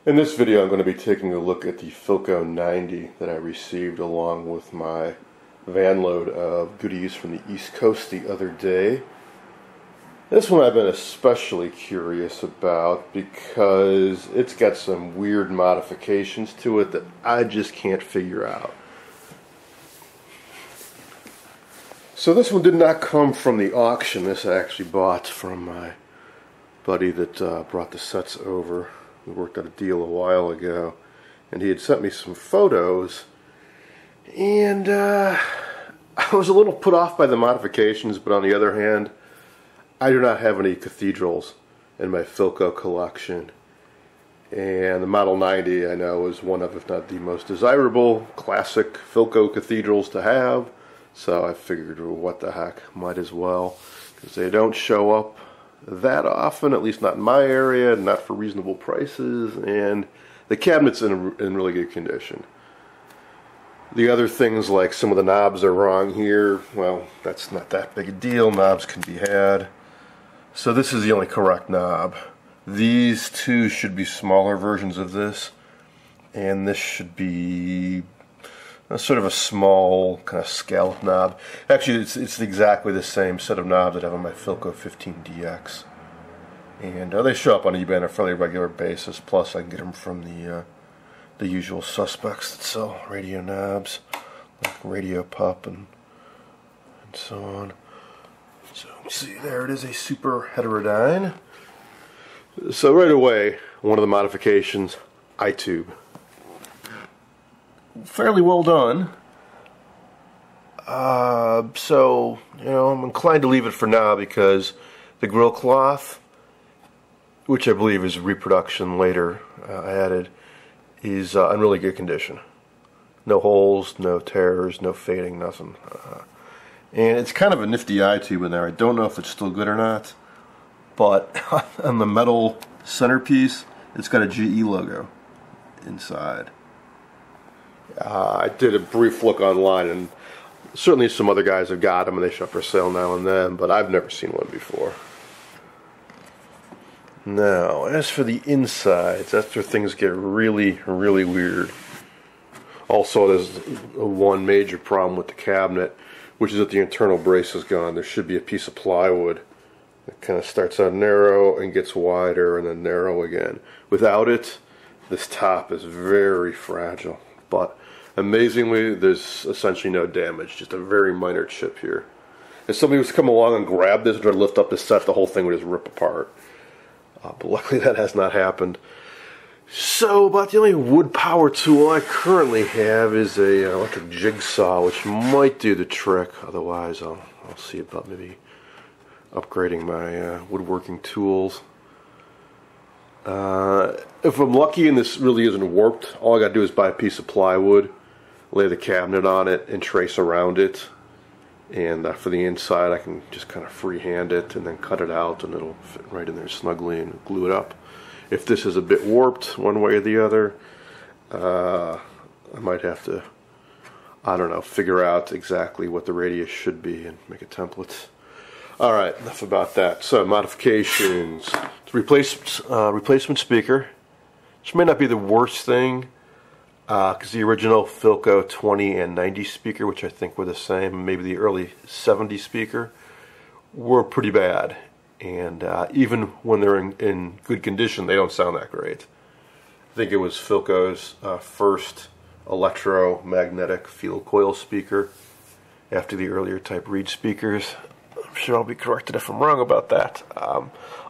In this video, I'm going to be taking a look at the Philco 90 that I received along with my van load of goodies from the East Coast the other day. This one I've been especially curious about because it's got some weird modifications to it that I just can't figure out. So this one did not come from the auction. This I actually bought from my buddy that brought the sets over. We worked out a deal a while ago, and he had sent me some photos, and I was a little put off by the modifications, but on the other hand, I do not have any cathedrals in my Philco collection, and the Model 90 I know is one of, if not the most desirable classic Philco cathedrals to have, so I figured, well, what the heck, might as well, because they don't show up that often, at least not in my area, not for reasonable prices, and the cabinet's in really good condition. The other things, like some of the knobs are wrong here, well, that's not that big a deal. Knobs can be had. So this is the only correct knob. These two should be smaller versions of this, and this should be sort of a small kind of scallop knob. Actually, it's exactly the same set of knobs that I have on my Philco 15DX, and they show up on eBay on a fairly regular basis. Plus, I can get them from the usual suspects that sell radio knobs, like Radio Pup and so on. So see, there it is, a super heterodyne. So right away, one of the modifications, I-tube. Fairly well done. So, I'm inclined to leave it for now because the grill cloth, which I believe is reproduction later added, is in really good condition. No holes, no tears, no fading, nothing. And it's kind of a nifty eye tube in there. I don't know if it's still good or not, but on the metal centerpiece, it's got a GE logo inside. I did a brief look online, and certainly some other guys have got them, and they show up for sale now and then, but I've never seen one before. Now, as for the insides, that's where things get really, really weird. Also, there's one major problem with the cabinet, which is that the internal brace is gone. There should be a piece of plywood that kind of starts out narrow and gets wider and then narrow again. Without it, this top is very fragile. But amazingly, there's essentially no damage, just a very minor chip here. If somebody was to come along and grab this and try to lift up the set, the whole thing would just rip apart. But luckily that has not happened. So about the only wood power tool I currently have is a electric jigsaw, which might do the trick. Otherwise, I'll see about maybe upgrading my woodworking tools. If I'm lucky and this really isn't warped, all I gotta do is buy a piece of plywood, lay the cabinet on it, and trace around it. And for the inside, I can just kind of freehand it and then cut it out, and it'll fit right in there snugly and glue it up. If this is a bit warped one way or the other, I might have to, I don't know, figure out exactly what the radius should be and make a template. Alright, enough about that. So, modifications. Replacement speaker, which may not be the worst thing, because the original Philco 20 and 90 speaker, which I think were the same, maybe the early 70 speaker, were pretty bad. And even when they're in good condition, they don't sound that great. I think it was Philco's first electromagnetic field coil speaker after the earlier type Reed speakers. I'm sure I'll be corrected if I'm wrong about that.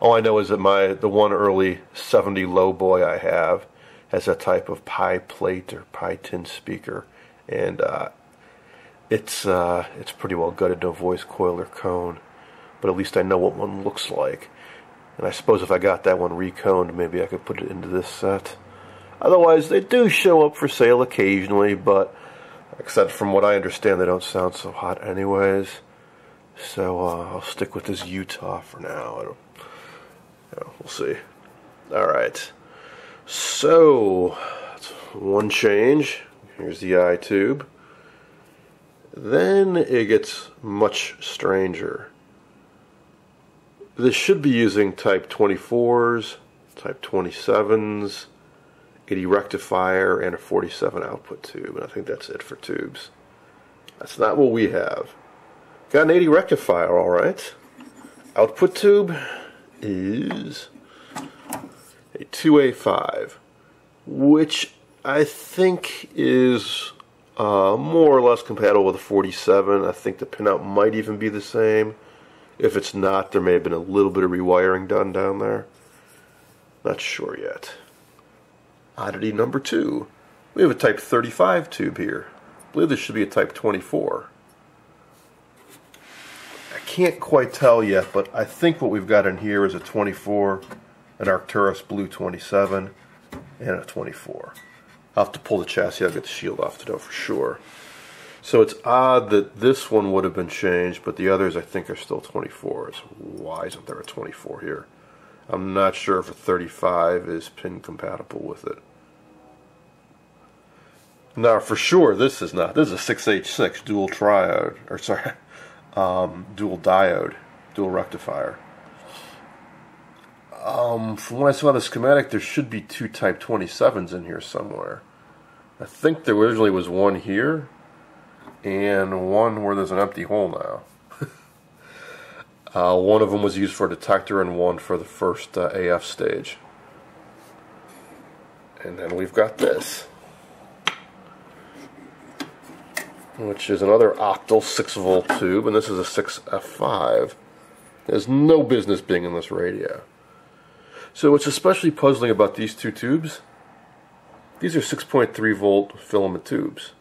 All I know is that the one early 70 lowboy I have has a type of pie plate or pie tin speaker, and it's pretty well gutted, no voice coil or cone, but at least I know what one looks like. And I suppose if I got that one reconed, maybe I could put it into this set. Otherwise, they do show up for sale occasionally, but except from what I understand, they don't sound so hot anyways. So I'll stick with this Utah for now. We'll see. Alright. So, that's one change. Here's the eye tube. Then it gets much stranger. This should be using type 24s, type 27s, 80 rectifier, and a 47 output tube. And I think that's it for tubes. That's not what we have. Got an 80 rectifier, alright. Output tube is a 2A5, which I think is more or less compatible with a 47. I think the pinout might even be the same. If it's not, there may have been a little bit of rewiring done down there. Not sure yet. Oddity number 2. We have a Type 35 tube here. I believe this should be a Type 24. I can't quite tell yet, but I think what we've got in here is a 24, an Arcturus Blue 27, and a 24. I'll have to pull the chassis out, get the shield off to know for sure. So it's odd that this one would have been changed, but the others I think are still 24s. Why isn't there a 24 here? I'm not sure if a 35 is pin compatible with it. Now for sure this is not. This is a 6H6 dual triode, or sorry, dual diode, dual rectifier. From when I saw the schematic, there should be 2 Type 27s in here somewhere. I think there originally was one here, and one where there's an empty hole now. One of them was used for a detector and one for the first AF stage. And then we've got this, which is another octal 6-volt tube, and this is a 6F5. There's no business being in this radio. So what's especially puzzling about these two tubes, these are 6.3 volt filament tubes.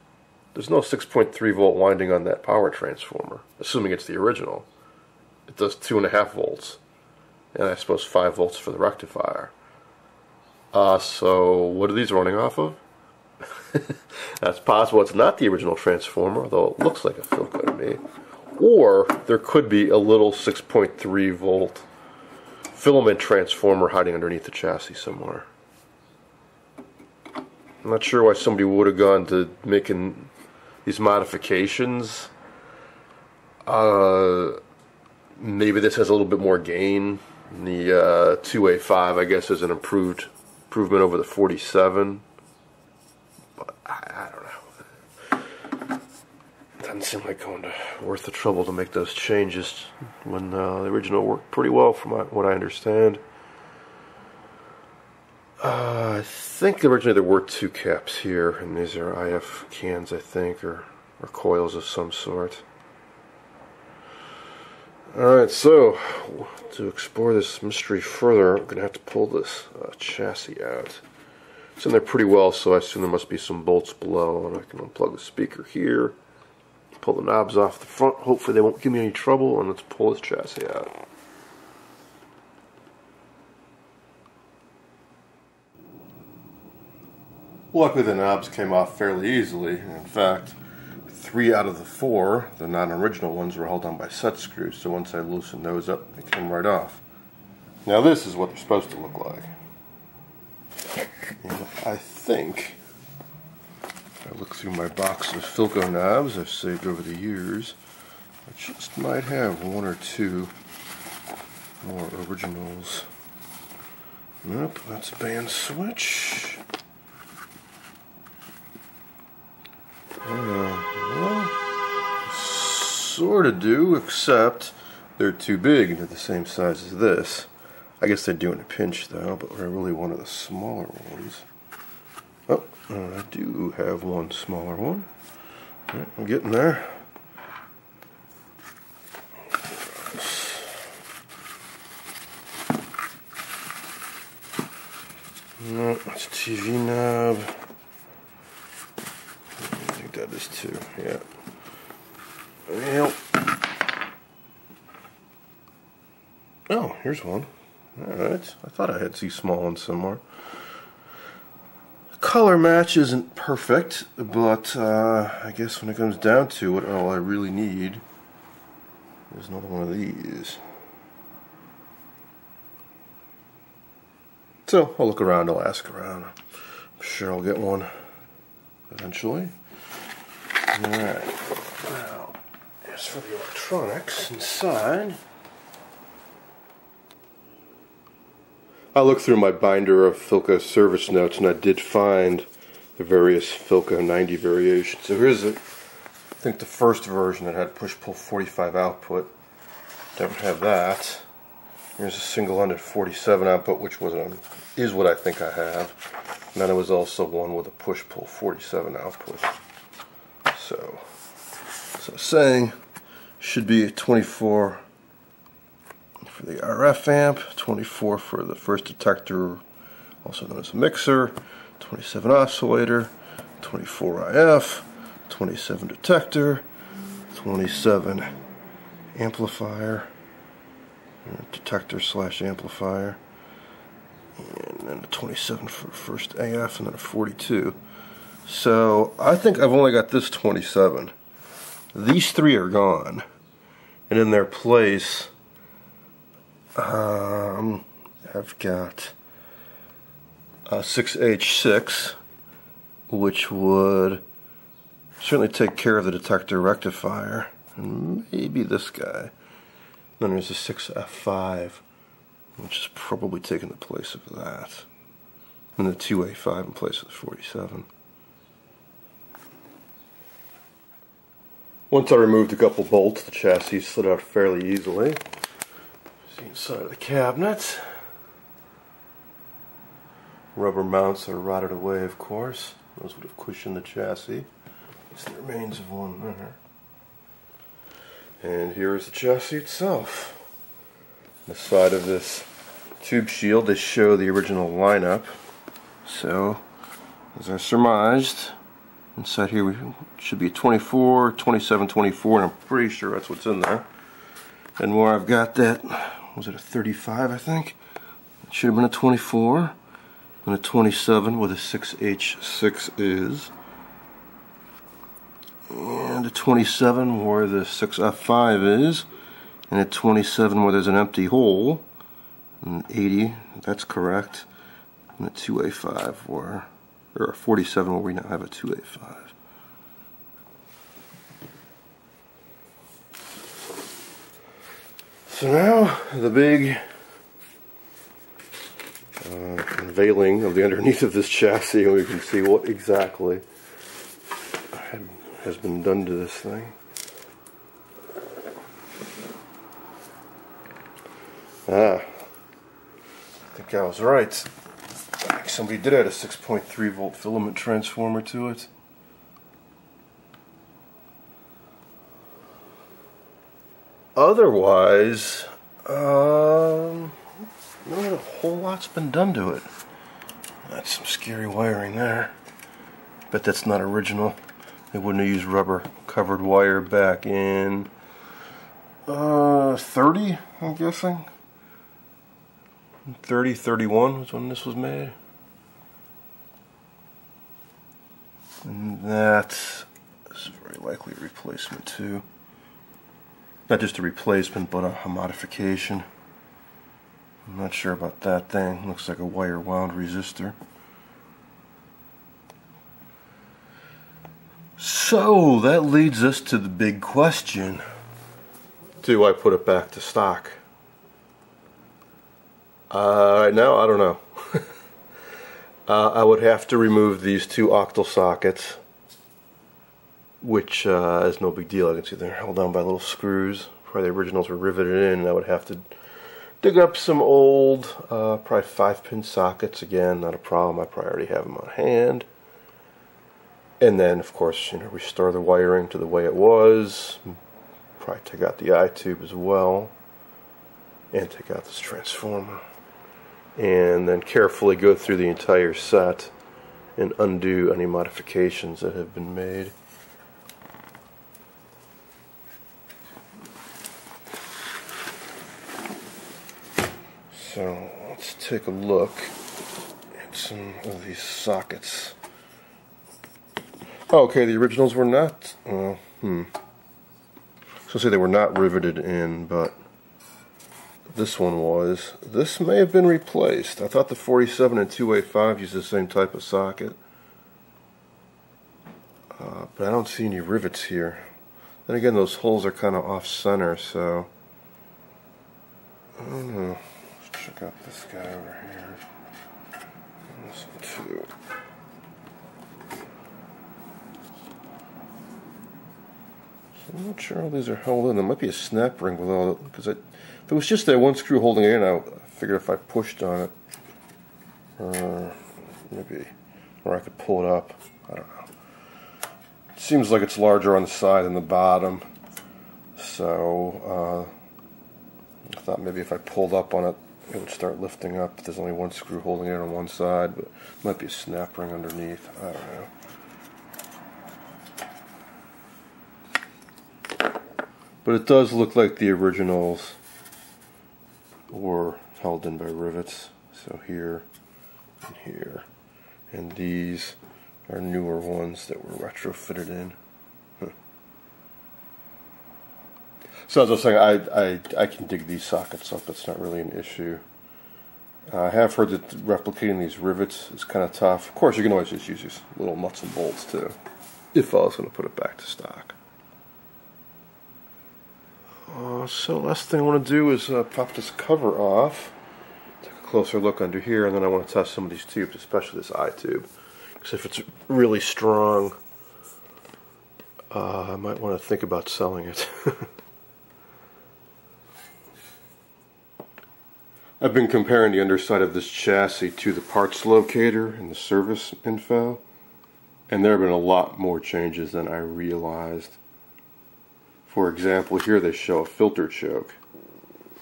There's no 6.3 volt winding on that power transformer, assuming it's the original. It does 2.5 volts, and I suppose 5 volts for the rectifier. So what are these running off of? That's possible it's not the original transformer, although it looks like a Philco to me. Or there could be a little 6.3 volt filament transformer hiding underneath the chassis somewhere. I'm not sure why somebody would have gone to making these modifications. Maybe this has a little bit more gain. The 2A5, I guess, is an improvement over the 47. But I don't know. It doesn't seem like worth the trouble to make those changes when the original worked pretty well from what I understand. I think originally there were 2 caps here, and these are IF cans, I think, or coils of some sort. Alright, so to explore this mystery further, I'm going to have to pull this chassis out. It's in there pretty well, so I assume there must be some bolts below, and I can unplug the speaker here, pull the knobs off the front, hopefully they won't give me any trouble, and let's pull this chassis out. Luckily the knobs came off fairly easily. In fact, 3 out of the 4, the non-original ones, were held on by set screws, so once I loosened those up, they came right off. Now this is what they're supposed to look like. And I think, if I look through my box of Philco knobs I've saved over the years, I just might have 1 or 2 more originals. Nope, that's a band switch. Well, sort of do, except they're too big and they're the same size as this. I guess they do in a pinch though, but I really wanted the smaller ones. Oh, I do have one smaller one. Right, I'm getting there. No, that's a TV knob. I think that is too, yeah. Well. Oh, here's one. Alright, I thought I had these small ones somewhere. The color match isn't perfect, but I guess when it comes down to it, all I really need is another one of these. So, I'll look around, I'll ask around. I'm sure I'll get one eventually. Alright, now, as for the electronics inside, I looked through my binder of Philco service notes and I did find the various Philco 90 variations. So here's I think the first version that had push-pull 45 output. Don't have that. Here's a single-ended 47 output, which is what I think I have. And then there was also one with a push-pull 47 output. So saying should be a 24 for the RF amp, 24 for the first detector, also known as a mixer, 27 oscillator, 24 IF, 27 detector, 27 amplifier, detector / amplifier, and then a 27 for first AF, and then a 42. So I think I've only got this 27. These three are gone, and in their place I've got a 6H6, which would certainly take care of the detector rectifier, and maybe this guy. Then there's a 6F5, which is probably taking the place of that, and the 2A5 in place of the 47. Once I removed a couple bolts, the chassis slid out fairly easily. See inside of the cabinet. Rubber mounts are rotted away, of course. Those would have cushioned the chassis. It's the remains of one there. And here is the chassis itself. On the side of this tube shield, they show the original lineup. So, as I surmised, inside here we should be a 24, 27, 24, and I'm pretty sure that's what's in there. And where I've got that, was it a 35, I think? It should have been a 24, and a 27 where the 6H6 is. And a 27 where the 6F5 is, and a 27 where there's an empty hole, and 80, that's correct, and a 2A5 or a 47 where we now have a 2A5. So now the big unveiling of the underneath of this chassis, and we can see what exactly has been done to this thing. I think I was right. Somebody did add a 6.3 volt filament transformer to it. Otherwise, not a whole lot's been done to it. That's some scary wiring there. Bet that's not original. They wouldn't have used rubber covered wire back in 30, I'm guessing. 30, 31 was when this was made. And that is very likely a replacement too. Not just a replacement, but a modification. I'm not sure about that thing. Looks like a wire wound resistor. So that leads us to the big question. Do I put it back to stock? Right now, I don't know. I would have to remove these two octal sockets, which is no big deal. I can see they're held down by little screws. Probably the originals were riveted in, and I would have to dig up some old, probably 5-pin sockets. Again, not a problem. I probably already have them on hand. And then, of course, restore the wiring to the way it was. Probably take out the eye tube as well, and take out this transformer. And then carefully go through the entire set and undo any modifications that have been made. So let's take a look at some of these sockets. Oh, okay, the originals were not, so say they were not riveted in, but this one was. This may have been replaced. I thought the 47 and 2A5 used the same type of socket, but I don't see any rivets here. Then again, those holes are kind of off-center, so I don't know. Let's check out this guy over here. And this one too. So I'm not sure how these are held in. There might be a snap ring with all, because if it was just that one screw holding it in, I figured if I pushed on it, maybe, or I could pull it up. I don't know. It seems like it's larger on the side than the bottom, so I thought maybe if I pulled up on it, it would start lifting up. There's only one screw holding it on one side, but it might be a snap ring underneath. I don't know. But it does look like the originals were held in by rivets. So here and here. And these are newer ones that were retrofitted in. So as I was saying, I can dig these sockets up. It's not really an issue. I have heard that replicating these rivets is kind of tough. Of course, you can always just use these little nuts and bolts too, if I was going to put it back to stock. So last thing I want to do is pop this cover off, take a closer look under here, and then I want to test some of these tubes, especially this eye tube. Because if it's really strong, I might want to think about selling it. I've been comparing the underside of this chassis to the parts locator and the service info, and there have been a lot more changes than I realized. For example, here they show a filter choke.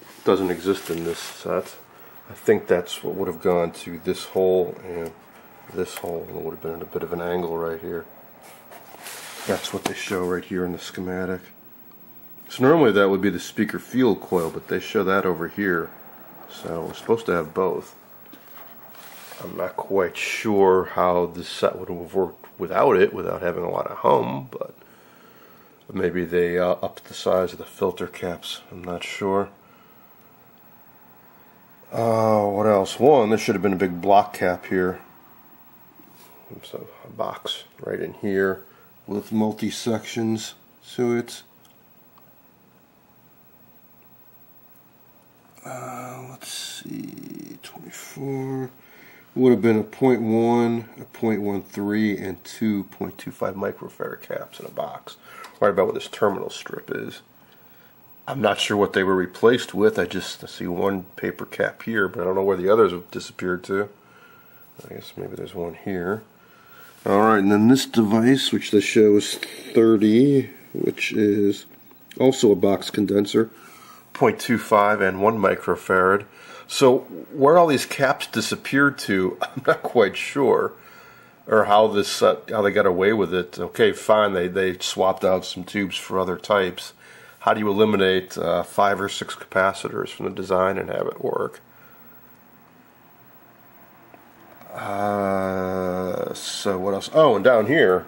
It doesn't exist in this set. I think that's what would have gone to this hole and this hole, and it would have been at a bit of an angle right here. That's what they show right here in the schematic. So normally that would be the speaker field coil, but they show that over here. So we're supposed to have both. I'm not quite sure how this set would have worked without it, without having a lot of hum, but maybe they upped the size of the filter caps. I'm not sure. What else? One, there should have been a big block cap here. So a box right in here with multi-sections to it. Let's see, 24 would have been a 0.1, a 0.13, and two 0.25 microfarad caps in a box, right about where this terminal strip is. I'm not sure what they were replaced with. I just see one paper cap here, but I don't know where the others have disappeared to. I guess maybe there's one here. Alright, and then this device, which they show is 30, which is also a box condenser. 0.25 and 1 microfarad. So where all these caps disappeared to, I'm not quite sure, or how they got away with it. Okay, fine, they swapped out some tubes for other types. How do you eliminate 5 or 6 capacitors from the design and have it work? So what else? Oh, and down here,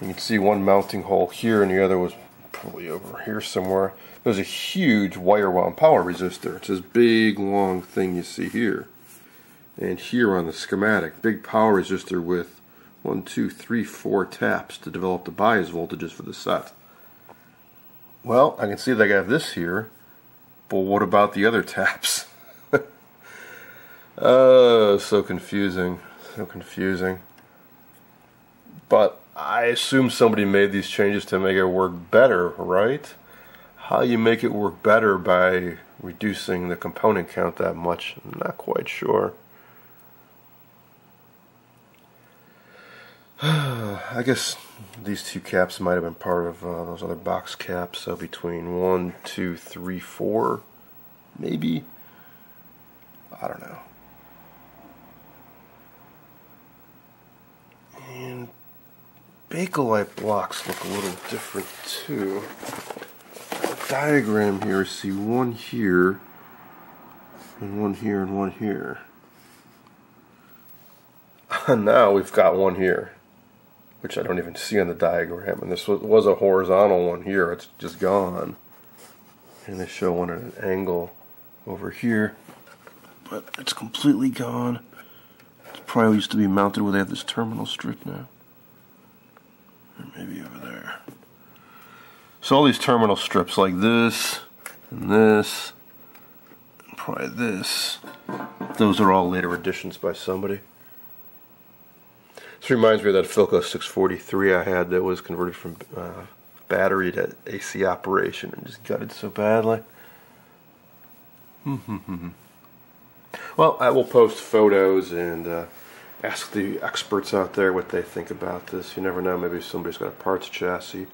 you can see one mounting hole here, and the other was probably over here somewhere. There's a huge wire wound power resistor. It's this big long thing you see here. And here on the schematic, big power resistor with 1, 2, 3, 4 taps to develop the bias voltages for the set. Well, I can see they have this here, but what about the other taps? Oh, so confusing. So confusing. But I assume somebody made these changes to make it work better, right? How you make it work better by reducing the component count that much, I'm not quite sure. I guess these two caps might have been part of those other box caps, so between 1, 2, 3, 4, maybe? I don't know. And Bakelite blocks look a little different too. The diagram here, I see one here, and one here, and one here. Now we've got one here, which I don't even see on the diagram, and this was a horizontal one here. It's just gone. And they show one at an angle over here, but it's completely gone. It probably used to be mounted where they have this terminal strip now. Or maybe over there. So all these terminal strips like this, and this, and try this. Those are all later additions by somebody. This reminds me of that Philco 643 I had that was converted from battery to AC operation and just gutted so badly. Well, I will post photos and ask the experts out there what they think about this. You never know, maybe somebody's got a parts chassis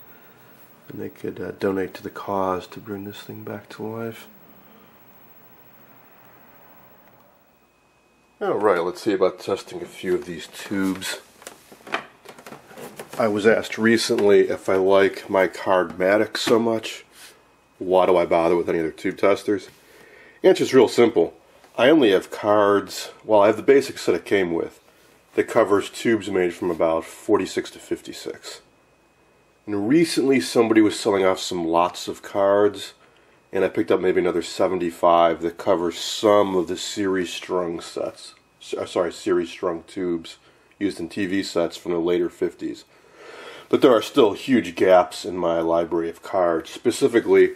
and they could donate to the cause to bring this thing back to life. Alright, let's see about testing a few of these tubes. I was asked recently if I like my Cardmatic so much, why do I bother with any other tube testers? The answer is real simple. I only have cards, well, I have the basic set it came with that covers tubes made from about 46 to 56. And recently somebody was selling off some lots of cards, and I picked up maybe another 75 that covers some of the series strung sets. Series strung tubes used in TV sets from the later 50s. But there are still huge gaps in my library of cards. Specifically,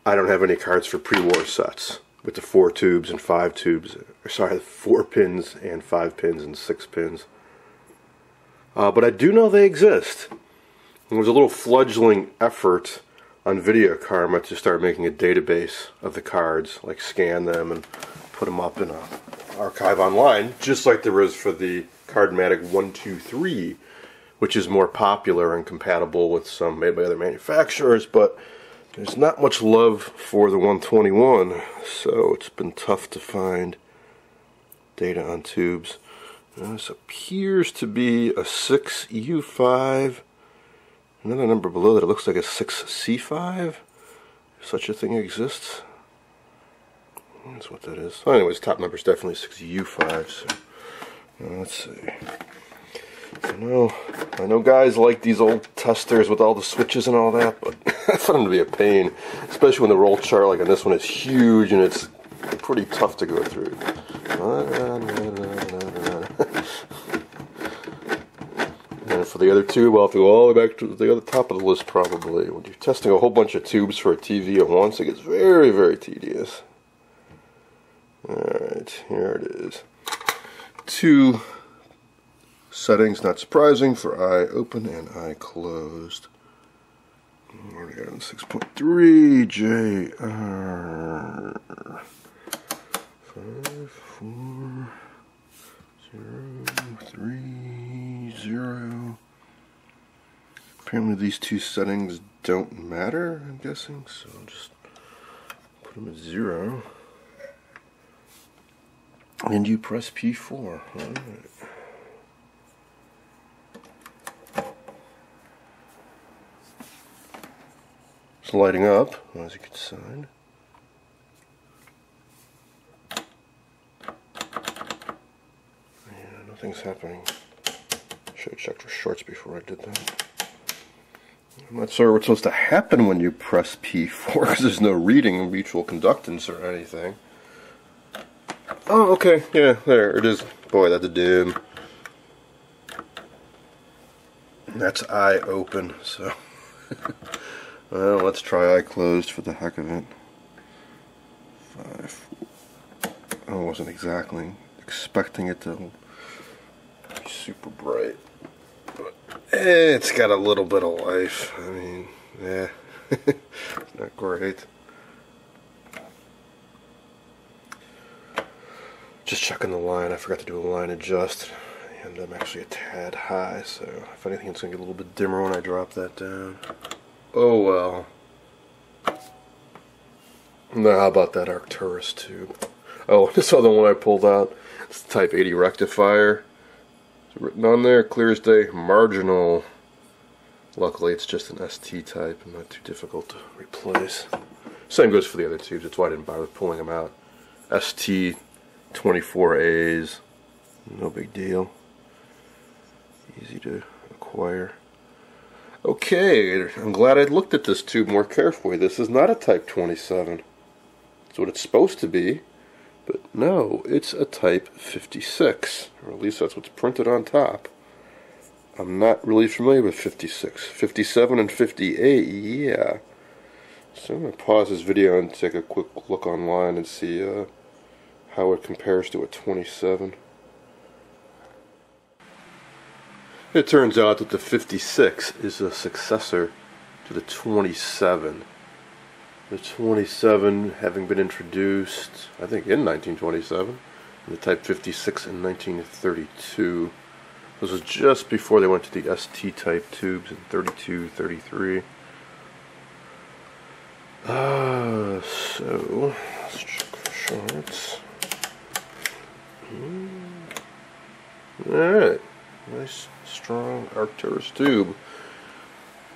I don't have any cards for pre-war sets with the 4 tubes and 5 tubes. Sorry, 4 pins and 5 pins and 6 pins. But I do know they exist. There was a little fledgling effort on Video Karma to start making a database of the cards, like scan them and put them up in an archive online, just like there is for the Cardmatic 123, which is more popular and compatible with some made by other manufacturers, but there's not much love for the 121, so it's been tough to find data on tubes. This appears to be a 6U5. Another number below that, it looks like a 6C5. If such a thing exists. That's what that is. Well, anyways, top number is definitely 6U5. So let's see. I know guys like these old testers with all the switches and all that, but I find them to be a pain, especially when the roll chart like on this one is huge and it's pretty tough to go through. And for the other tube, I'll have to go all the way back to the other top of the list probably. When you're testing a whole bunch of tubes for a TV at once, it gets very, very tedious. Alright, here it is. 2 settings, not surprising, for eye open and eye closed. Already got on 6.3 JR 54030. Apparently these 2 settings don't matter, I'm guessing, so I'll just put them at 0. And you press P4. Alright. It's lighting up, as you can see. Yeah, nothing's happening. Should have checked for shorts before I did that. I'm not sure what's supposed to happen when you press P4 because there's no reading of mutual conductance or anything. Oh, okay, yeah, there it is. Boy, that's a dim. That's eye open, so. Well, let's try eye closed for the heck of it. 5, 4. I wasn't exactly expecting it to be super bright. But it's got a little bit of life. I mean, yeah, it's not great. Just checking the line. I forgot to do a line adjust, and I'm actually a tad high, so if anything, it's going to get a little bit dimmer when I drop that down. Oh well. Now, how about that Arcturus tube? Oh, this other one I pulled out. It's the Type 80 rectifier. It's written on there, clear as day, marginal. Luckily, it's just an ST type and not too difficult to replace. Same goes for the other tubes. That's why I didn't bother pulling them out. ST 24As, no big deal. Easy to acquire. Okay, I'm glad I looked at this tube more carefully. This is not a Type 27. It's what it's supposed to be, but no, it's a Type 56, or at least that's what's printed on top. I'm not really familiar with 56. 57 and 58, yeah. So I'm going to pause this video and take a quick look online and see how it compares to a 27. It turns out that the 56 is a successor to the 27. The 27 having been introduced, I think, in 1927, and the Type 56 in 1932. This was just before they went to the ST type tubes in 32, 33. So let's check for shorts. Alright, nice strong Arcturus tube.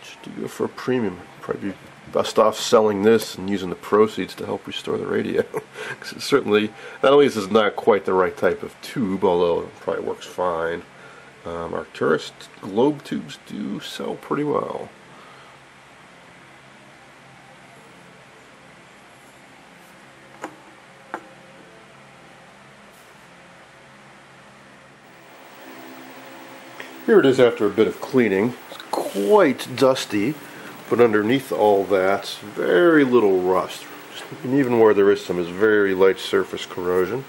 Should do for a premium. Probably be best off selling this and using the proceeds to help restore the radio. Because it certainly, not only is this not quite the right type of tube, although it probably works fine, Arcturus globe tubes do sell pretty well. Here it is after a bit of cleaning. It's quite dusty, but underneath all that, very little rust. And even where there is some, is very light surface corrosion.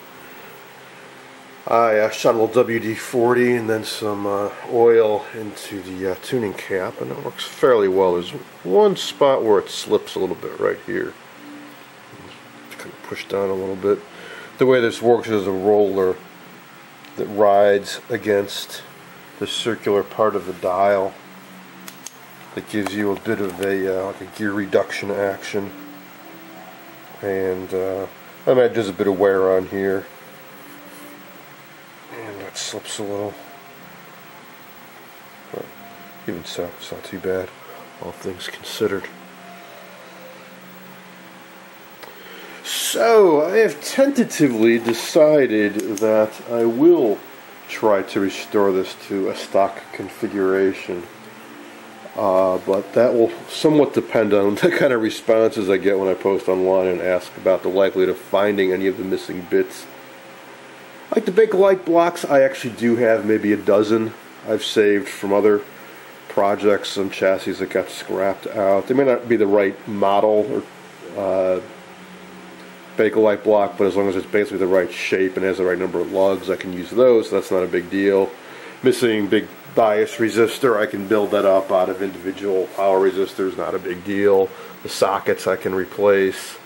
I shot a little WD-40 and then some oil into the tuning cap, and it works fairly well. There's one spot where it slips a little bit right here. Kind of push down a little bit. The way this works is a roller that rides against the circular part of the dial that gives you a bit of a like a gear reduction action, and I imagine there's a bit of wear on here, and that slips a little, but even so, it's not too bad, all things considered. So I have tentatively decided that I will try to restore this to a stock configuration, but that will somewhat depend on the kind of responses I get when I post online and ask about the likelihood of finding any of the missing bits. Like the Bakelite blocks, I actually do have maybe a dozen I've saved from other projects, some chassis that got scrapped out. They may not be the right model or Bakelite block, but as long as it's basically the right shape and has the right number of lugs, I can use those. So that's not a big deal. Missing big bias resistor, I can build that up out of individual power resistors, not a big deal. The sockets I can replace.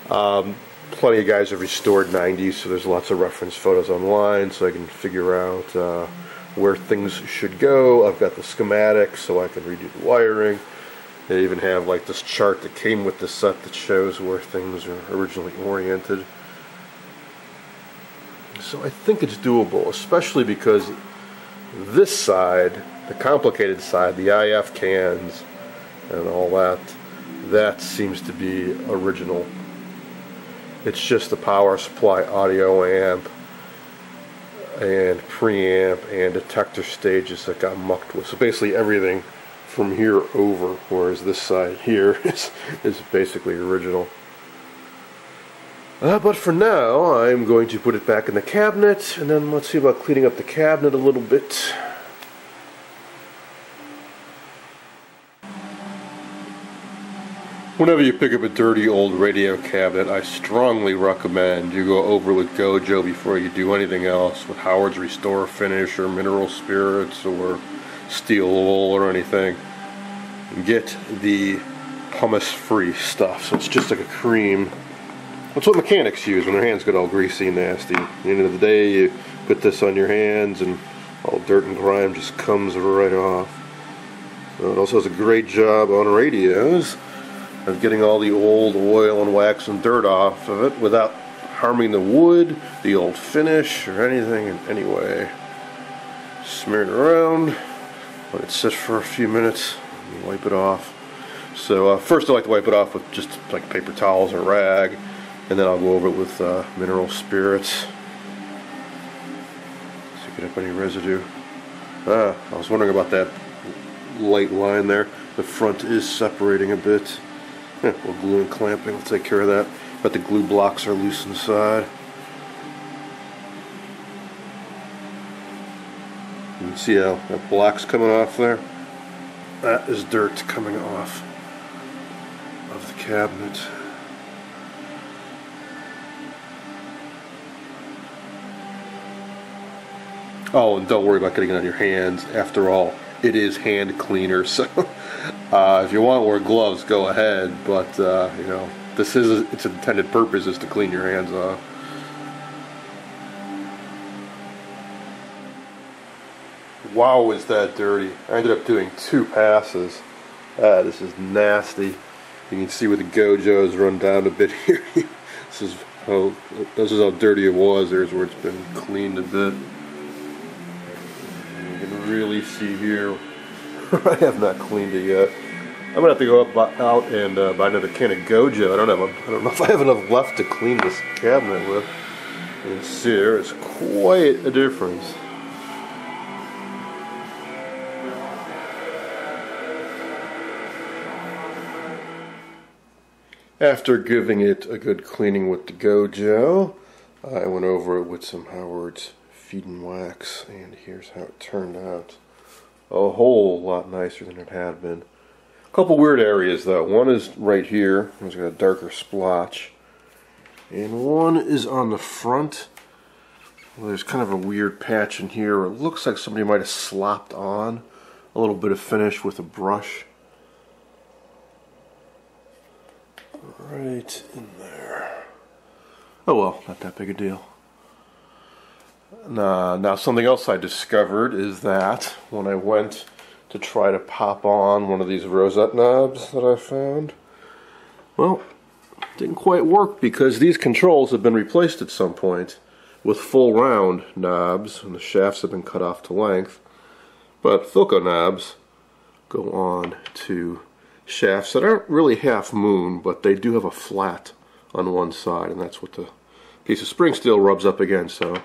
Plenty of guys have restored 90s, so there's lots of reference photos online, so I can figure out where things should go. I've got the schematics, so I can redo the wiring. They even have like this chart that came with the set that shows where things are originally oriented. So I think it's doable, especially because this side, the complicated side, the IF cans and all that, that seems to be original. It's just the power supply audio amp and preamp and detector stages that got mucked with. So basically everything from here over, whereas this side here is basically original. But for now, I'm going to put it back in the cabinet, and then let's see about cleaning up the cabinet a little bit. Whenever you pick up a dirty old radio cabinet, I strongly recommend you go over with Gojo before you do anything else with Howard's Restore Finish or mineral spirits or steel wool or anything. Get the pumice-free stuff. So it's just like a cream. That's what mechanics use when their hands get all greasy and nasty. At the end of the day, you put this on your hands and all dirt and grime just comes right off. So it also does a great job on radios of getting all the old oil and wax and dirt off of it without harming the wood, the old finish, or anything in any way. Smear it around, let it sit for a few minutes, and wipe it off. So first I like to wipe it off with just like paper towels or rag, and then I'll go over it with mineral spirits to get up any residue. I was wondering about that light line there. The front is separating a bit. Yeah, well, glue and clamping will take care of that. But the glue blocks are loose inside. You can see how that block's coming off there. That is dirt coming off of the cabinet. Oh, and don't worry about getting it on your hands. After all, it is hand cleaner, so if you want to wear gloves, go ahead. But you know, its intended purpose is to clean your hands off. Wow, is that dirty? I ended up doing 2 passes. This is nasty. You can see where the Gojo's run down a bit here. This is how dirty it was. There's where it's been cleaned a bit. You can really see here. I have not cleaned it yet. I'm gonna have to go out and buy another can of Gojo. I don't know if I have enough left to clean this cabinet with. You can see there is quite a difference. After giving it a good cleaning with the Gojo, I went over it with some Howard's Feed and Wax, and here's how it turned out. A whole lot nicer than it had been. A couple weird areas though. One is right here, it's got a darker splotch, and one is on the front. Well, there's kind of a weird patch in here. It looks like somebody might have slopped on a little bit of finish with a brush. Right in there. Oh well, not that big a deal. Now something else I discovered is that when I went to try to pop on one of these rosette knobs that I found, well, it didn't quite work because these controls have been replaced at some point with full round knobs, and the shafts have been cut off to length. But Philco knobs go on to shafts that aren't really half moon, but they do have a flat on one side, and that's what the piece of spring steel rubs up against. So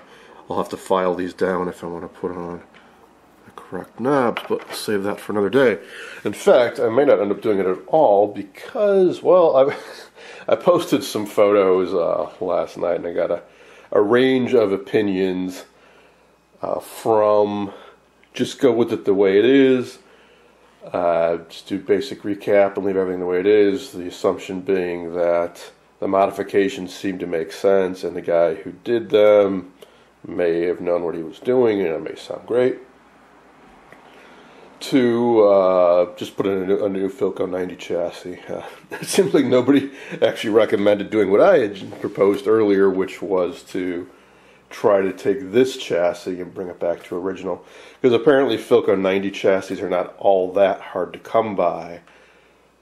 I'll have to file these down if I want to put on the correct knobs, but I'll save that for another day. In fact, I may not end up doing it at all because, well, I posted some photos last night, and I got a range of opinions from just go with it the way it is, just do basic recap and leave everything the way it is, the assumption being that the modifications seem to make sense and the guy who did them may have known what he was doing and it may sound great, to just put in a new Philco 90 chassis. It seems like nobody actually recommended doing what I had proposed earlier, which was to try to take this chassis and bring it back to original. Because apparently Philco 90 chassis are not all that hard to come by,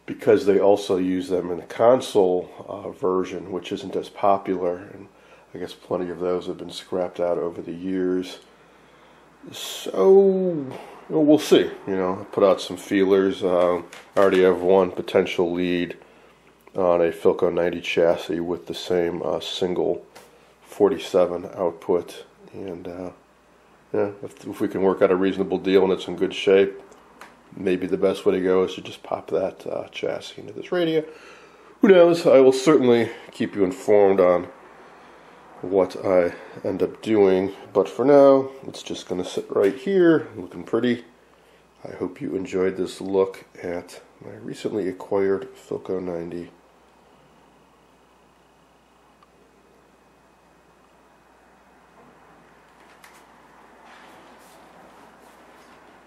because they also use them in the console version, which isn't as popular, and I guess plenty of those have been scrapped out over the years. So we'll see. You know, put out some feelers. I already have one potential lead on a Philco 90 chassis with the same single 47 output, and yeah, if we can work out a reasonable deal and it's in good shape, maybe the best way to go is to just pop that chassis into this radio. Who knows? I will certainly keep you informed on what I end up doing, but for now it's just going to sit right here looking pretty. I hope you enjoyed this look at my recently acquired Philco 90